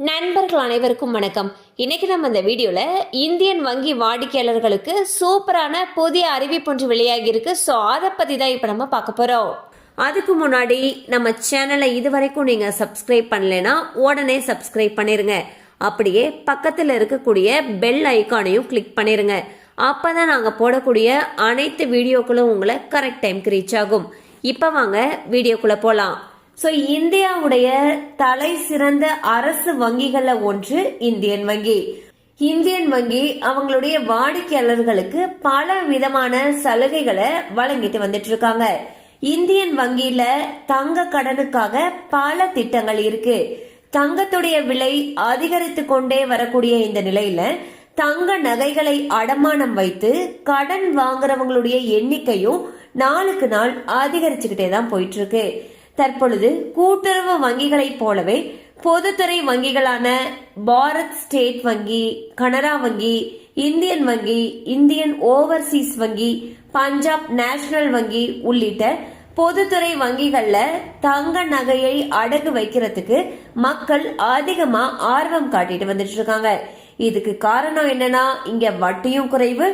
நண்பர்கள் அனைவருக்கும் வணக்கம். இன்னைக்கு நம்ம இந்த வீடியோல இந்தியன் வங்கி வாடிக்கையாளர்களுக்கு சூப்பரான புதிய அறிவிப்பு ஒன்று வெளியாகி இருக்கு. ஸோ அதை பத்தி தான் இப்போ நம்ம பார்க்க போறோம். அதுக்கு முன்னாடி நம்ம சேனலை இதுவரைக்கும் நீங்க சப்ஸ்கிரைப் பண்ணலைன்னா உடனே சப்ஸ்கிரைப் பண்ணிருங்க. அப்படியே பக்கத்தில் இருக்கக்கூடிய பெல் ஐக்கானையும் கிளிக் பண்ணிருங்க. அப்பதான் நாங்க போடக்கூடிய அனைத்து வீடியோக்களும் உங்களை கரெக்ட் டைம்க்கு ரீச் ஆகும். இப்போ வாங்க வீடியோக்குள்ள போலாம். ஸோ இந்தியாவுடைய தலை சிறந்த அரசு வங்கிகள்ல ஒன்று இந்தியன் வங்கி. இந்தியன் வங்கி அவங்களுடைய வாடிக்கையாளர்களுக்கு பல விதமான சலுகைகளை வழங்கிட்டு வந்துட்டு இருக்காங்க. இந்தியன் வங்கியில தங்க கடனுக்காக பல திட்டங்கள் இருக்கு. தங்கத்துடைய விலை அதிகரித்து கொண்டே வரக்கூடிய இந்த நிலையில தங்க நகைகளை அடமானம் வைத்து கடன் வாங்குறவங்களுடைய எண்ணிக்கையும் நாளுக்கு நாள் அதிகரிச்சுக்கிட்டே தான் போயிட்டு இருக்கு. தற்பொழுது கூட்டுறவு வங்கிகளை போலவே பொதுத்துறை வங்கிகளான பாரத் ஸ்டேட் வங்கி, கனரா வங்கி, இந்தியன் வங்கி, இந்தியன் ஓவர்சீஸ் வங்கி, பஞ்சாப் நேஷனல் வங்கி உள்ளிட்ட பொதுத்துறை வங்கிகள்ல தங்க நகையை அடகு வைக்கிறதுக்கு மக்கள் அதிகமா ஆர்வம் காட்டிட்டு வந்துட்டு இருக்காங்க. இதுக்கு காரணம் என்னன்னா, இங்க வட்டியும் குறைவு,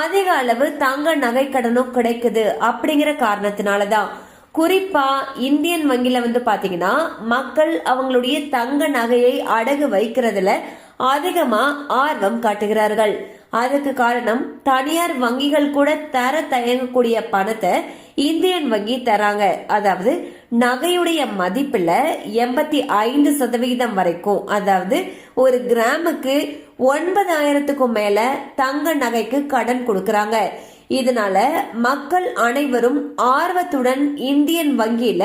அதிக அளவு தங்க நகை கடனும் கிடைக்குது அப்படிங்கிற காரணத்தினாலதான். குறிப்பா இந்தியன் வங்கியில பாத்தீங்கன்னா மக்கள் அவங்களுடைய தங்க நகையை அடகு வைக்கிறதுல அதிகமா ஆர்வம் காட்டுகிறார்கள். அதுக்கு காரணம் தனியார் வங்கிகள் கூட தர தயங்கக்கூடிய பணத்தை இந்தியன் வங்கி தராங்க. அதாவது நகையுடைய மதிப்புல 85% வரைக்கும், அதாவது ஒரு கிராமுக்கு 9,000க்கும் மேல தங்க நகைக்கு கடன் கொடுக்கறாங்க. இதனால மக்கள் அனைவரும் ஆர்வத்துடன் இந்தியன் வங்கியில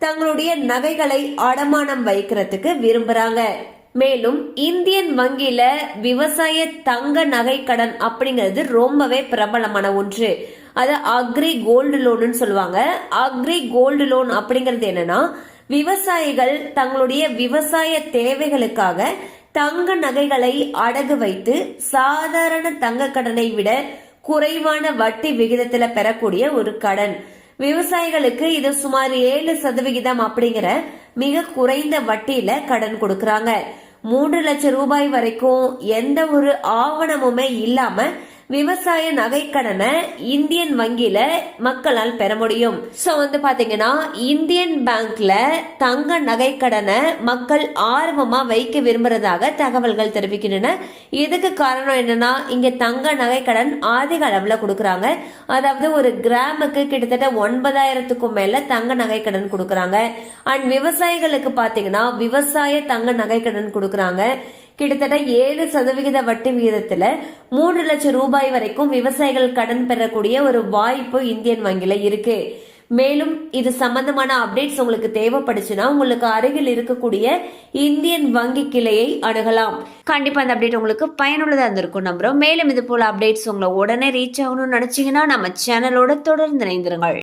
தங்களுடைய நகைகளை அடமானம் வைக்கிறதுக்கு விரும்புறாங்க. மேலும் இந்தியன் வங்கியில விவசாய தங்க நகை கடன் அப்படிங்கிறது ரொம்பவே பிரபலமான ஒன்று. அது அக்ரி கோல்டு லோன் சொல்லுவாங்க. அக்ரி கோல்டு லோன் அப்படிங்கிறது என்னன்னா, விவசாயிகள் தங்களுடைய விவசாய தேவைகளுக்காக தங்க நகைகளை அடகு வைத்து சாதாரண தங்க கடனை விட குறைவான வட்டி விகிதத்துல பெறக்கூடிய ஒரு கடன். விவசாயிகளுக்கு இது சுமார் 7% அப்படிங்கிற மிக குறைந்த வட்டியில கடன் கொடுக்கறாங்க. 3 லட்சம் ரூபாய் வரைக்கும் எந்த ஒரு ஆவணமுமே இல்லாம விவசாய நகை கடனை இந்தியன் வங்கியில மக்களால் பெற முடியும். சோ பாத்தீங்கன்னா இந்தியன் பேங்க்ல தங்க நகை கடனை மக்கள் ஆர்வமா வைக்க விரும்புறதாக தகவல்கள் தெரிவிக்கின்றன. இதுக்கு காரணம் என்னன்னா, இங்க தங்க நகை கடன் அதிக அளவுல கொடுக்கறாங்க. அதாவது ஒரு கிராமுக்கு கிட்டத்தட்ட 9,000க்கும் மேல தங்க நகை கடன் கொடுக்கறாங்க. அண்ட் விவசாயிகளுக்கு பாத்தீங்கன்னா விவசாய தங்க நகை கடன் கொடுக்கறாங்க. கிட்டத்தட்ட 7% வட்டி விகிதத்துல 3 லட்சம் ரூபாய் வரைக்கும் விவசாயிகள் கடன் பெறக்கூடிய ஒரு வாய்ப்பு இந்தியன் வங்கியில இருக்கு. மேலும் இது சம்பந்தமான அப்டேட்ஸ் உங்களுக்கு தேவைப்படுச்சுன்னா உங்களுக்கு அருகில் இருக்கக்கூடிய இந்தியன் வங்கி கிளையை அணுகலாம். கண்டிப்பா அந்த அப்டேட் உங்களுக்கு பயனுள்ளதா இருந்திருக்கும் நம்புறோம். மேலும் இது போல அப்டேட்ஸ் உங்களை உடனே ரீச் ஆகணும்னு நினைச்சீங்கன்னா நம்ம சேனலோட தொடர்ந்து இணைந்திருங்கள்.